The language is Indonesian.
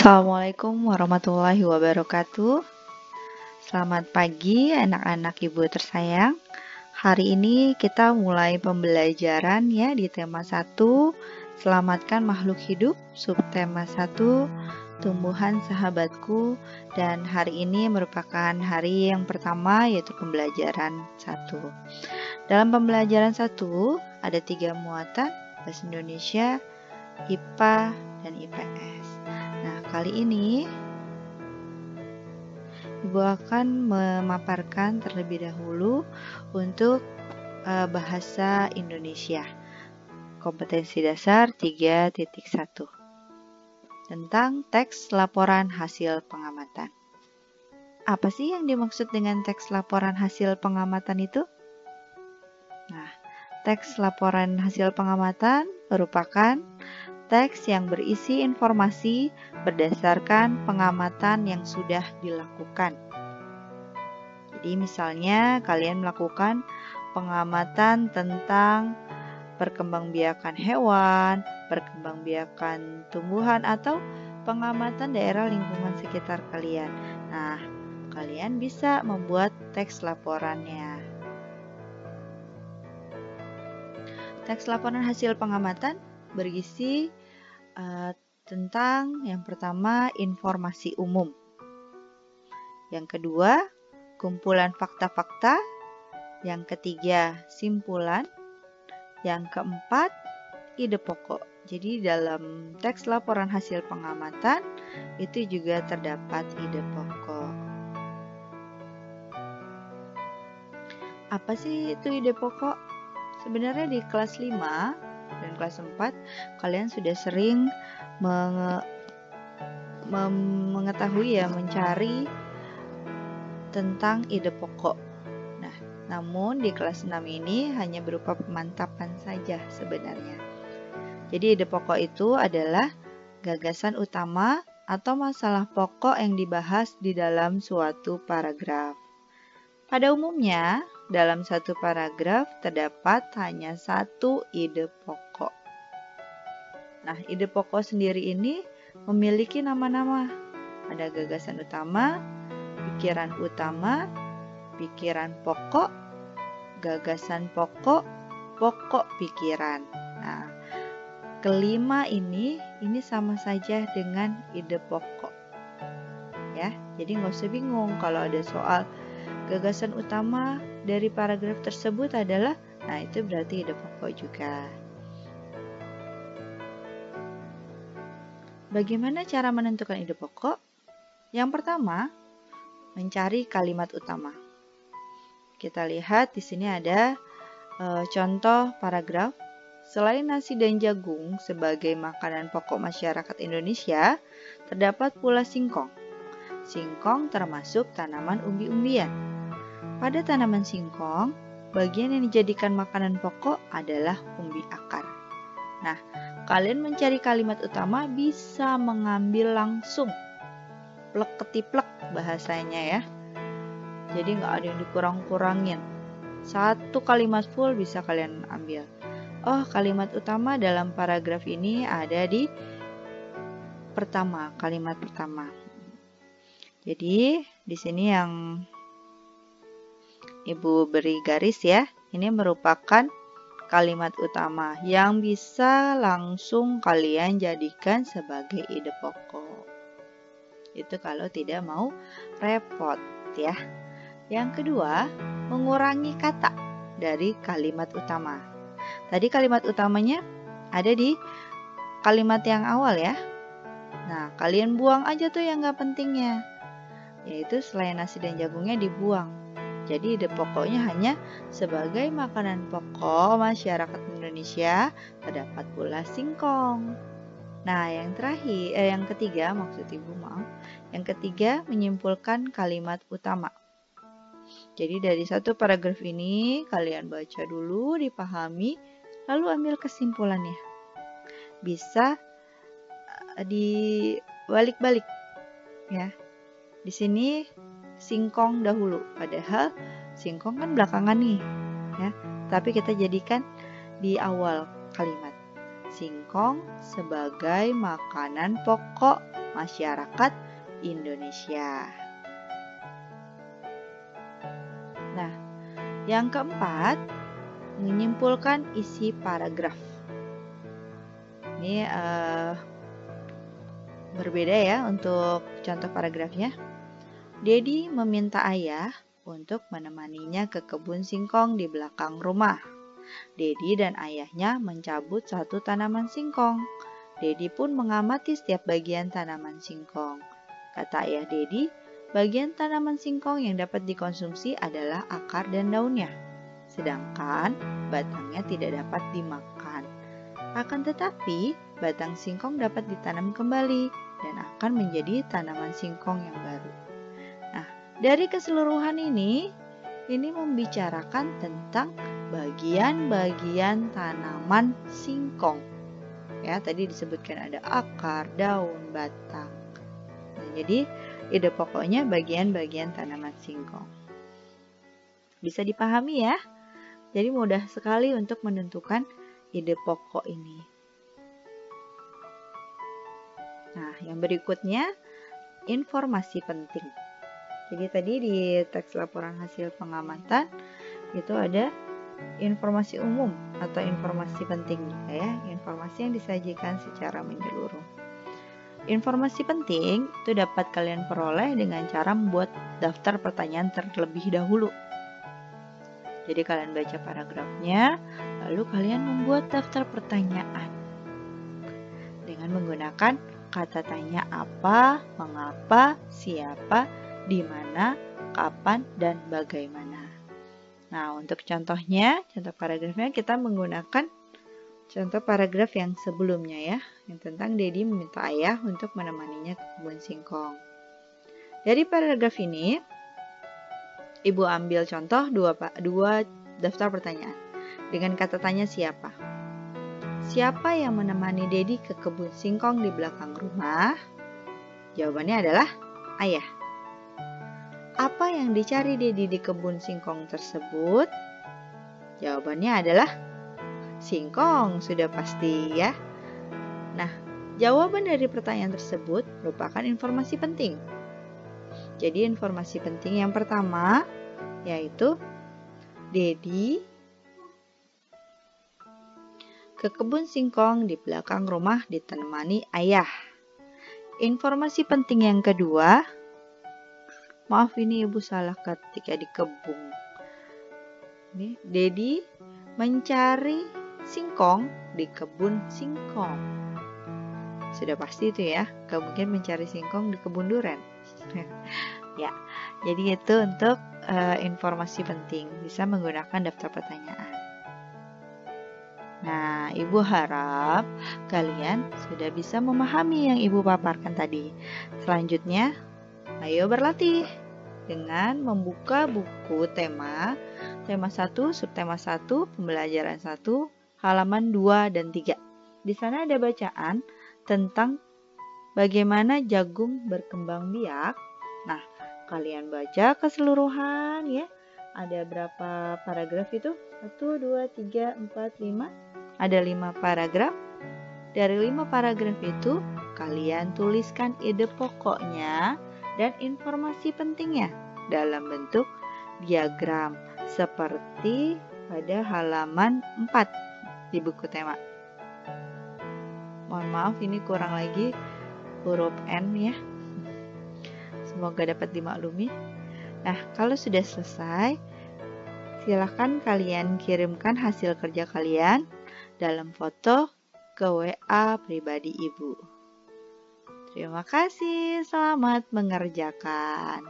Assalamualaikum warahmatullahi wabarakatuh. Selamat pagi anak-anak ibu tersayang. Hari ini kita mulai pembelajaran ya di tema 1, Selamatkan makhluk hidup, subtema 1, Tumbuhan sahabatku, dan hari ini merupakan hari yang pertama yaitu pembelajaran 1. Dalam pembelajaran 1 ada 3 muatan, bahasa Indonesia, IPA, dan IPS. Nah, kali ini Ibu akan memaparkan terlebih dahulu untuk bahasa Indonesia kompetensi dasar 3.1 tentang teks laporan hasil pengamatan. Apa sih yang dimaksud dengan teks laporan hasil pengamatan itu? Nah, teks laporan hasil pengamatan merupakan teks yang berisi informasi berdasarkan pengamatan yang sudah dilakukan. Jadi misalnya kalian melakukan pengamatan tentang perkembangbiakan hewan, perkembangbiakan tumbuhan, atau pengamatan daerah lingkungan sekitar kalian. Nah, kalian bisa membuat teks laporannya. Teks laporan hasil pengamatan berisi tentang yang pertama informasi umum, yang kedua kumpulan fakta-fakta, yang ketiga simpulan, yang keempat ide pokok. Jadi dalam teks laporan hasil pengamatan itu juga terdapat ide pokok. Apa sih itu ide pokok? Sebenarnya di kelas 5 dan kelas 4 kalian sudah sering mengetahui ya, mencari tentang ide pokok. Nah, namun di kelas 6 ini hanya berupa pemantapan saja sebenarnya. Jadi ide pokok itu adalah gagasan utama atau masalah pokok yang dibahas di dalam suatu paragraf. Pada umumnya, dalam satu paragraf terdapat hanya satu ide pokok. Nah, ide pokok sendiri ini memiliki nama-nama. Ada gagasan utama, pikiran utama, pikiran pokok, gagasan pokok, pokok pikiran. Nah, kelima ini sama saja dengan ide pokok. Ya, jadi nggak usah bingung kalau ada soal gagasan utama dari paragraf tersebut adalah, nah itu berarti ide pokok juga. Bagaimana cara menentukan ide pokok? Yang pertama, mencari kalimat utama. Kita lihat di sini ada contoh paragraf. Selain nasi dan jagung sebagai makanan pokok masyarakat Indonesia, terdapat pula singkong. Singkong termasuk tanaman umbi-umbian. Pada tanaman singkong, bagian yang dijadikan makanan pokok adalah umbi akar. Nah, kalian mencari kalimat utama bisa mengambil langsung, plek ketiplek bahasanya ya. Jadi nggak ada yang dikurang-kurangin. Satu kalimat full bisa kalian ambil. Oh, kalimat utama dalam paragraf ini ada di pertama, kalimat pertama. Jadi di sini yang Ibu beri garis ya, ini merupakan kalimat utama yang bisa langsung kalian jadikan sebagai ide pokok. Itu kalau tidak mau repot ya. Yang kedua, mengurangi kata dari kalimat utama. Tadi kalimat utamanya ada di kalimat yang awal ya. Nah, kalian buang aja tuh yang gak pentingnya, yaitu selain nasi dan jagungnya dibuang. Jadi ide pokoknya hanya sebagai makanan pokok masyarakat Indonesia terdapat pula singkong. Nah, yang terakhir, yang ketiga, maksud Ibu maaf. Yang ketiga, menyimpulkan kalimat utama. Jadi dari satu paragraf ini kalian baca dulu, dipahami, lalu ambil kesimpulannya. Bisa dibalik-balik ya. Di sini singkong dahulu, padahal singkong kan belakangan nih ya. Tapi kita jadikan di awal kalimat. Singkong sebagai makanan pokok masyarakat Indonesia. Nah, yang keempat, menyimpulkan isi paragraf. Ini berbeda ya untuk contoh paragrafnya. Dedi meminta ayah untuk menemaninya ke kebun singkong di belakang rumah. Dedi dan ayahnya mencabut satu tanaman singkong. Dedi pun mengamati setiap bagian tanaman singkong. Kata ayah Dedi, bagian tanaman singkong yang dapat dikonsumsi adalah akar dan daunnya, sedangkan batangnya tidak dapat dimakan. Akan tetapi, batang singkong dapat ditanam kembali dan akan menjadi tanaman singkong yang baru. Nah, dari keseluruhan ini membicarakan tentang bagian-bagian tanaman singkong. Ya, tadi disebutkan ada akar, daun, batang. Nah, jadi ide pokoknya bagian-bagian tanaman singkong. Bisa dipahami ya? Jadi mudah sekali untuk menentukan ide pokok ini. Nah, yang berikutnya informasi penting. Jadi tadi di teks laporan hasil pengamatan itu ada informasi umum atau informasi penting juga ya, informasi yang disajikan secara menyeluruh. Informasi penting itu dapat kalian peroleh dengan cara membuat daftar pertanyaan terlebih dahulu. Jadi kalian baca paragrafnya, lalu kalian membuat daftar pertanyaan dengan menggunakan kata tanya apa, mengapa, siapa, di mana, kapan, dan bagaimana. Nah, untuk contohnya, contoh paragrafnya kita menggunakan contoh paragraf yang sebelumnya ya, yang tentang Dedi meminta ayah untuk menemaninya ke kebun singkong. Dari paragraf ini, Ibu ambil contoh dua daftar pertanyaan dengan kata tanya siapa. Siapa yang menemani Dedi ke kebun singkong di belakang rumah? Jawabannya adalah ayah. Apa yang dicari Dedi di kebun singkong tersebut? Jawabannya adalah singkong, sudah pasti ya. Nah, jawaban dari pertanyaan tersebut merupakan informasi penting. Jadi informasi penting yang pertama yaitu Dedi ke kebun singkong di belakang rumah ditemani ayah. Informasi penting yang kedua, maaf ini ibu salah ketika di kebun. Dedi mencari singkong di kebun singkong. Sudah pasti itu ya, gak mungkin mencari singkong di kebun duren. Ya, jadi itu untuk informasi penting, bisa menggunakan daftar pertanyaan. Nah, ibu harap kalian sudah bisa memahami yang ibu paparkan tadi. Selanjutnya, ayo berlatih dengan membuka buku tema 1, subtema 1, pembelajaran 1, halaman 2 dan 3. Di sana ada bacaan tentang bagaimana jagung berkembang biak. Nah, kalian baca keseluruhan ya. Ada berapa paragraf itu? 1, 2, 3, 4, 5. Ada 5 paragraf. Dari 5 paragraf itu, kalian tuliskan ide pokoknya dan informasi pentingnya dalam bentuk diagram seperti pada halaman 4 di buku tema. Mohon maaf ini kurang lagi huruf N ya. Semoga dapat dimaklumi. Nah, kalau sudah selesai, silakan kalian kirimkan hasil kerja kalian dalam foto ke WA pribadi ibu. Terima kasih, selamat mengerjakan.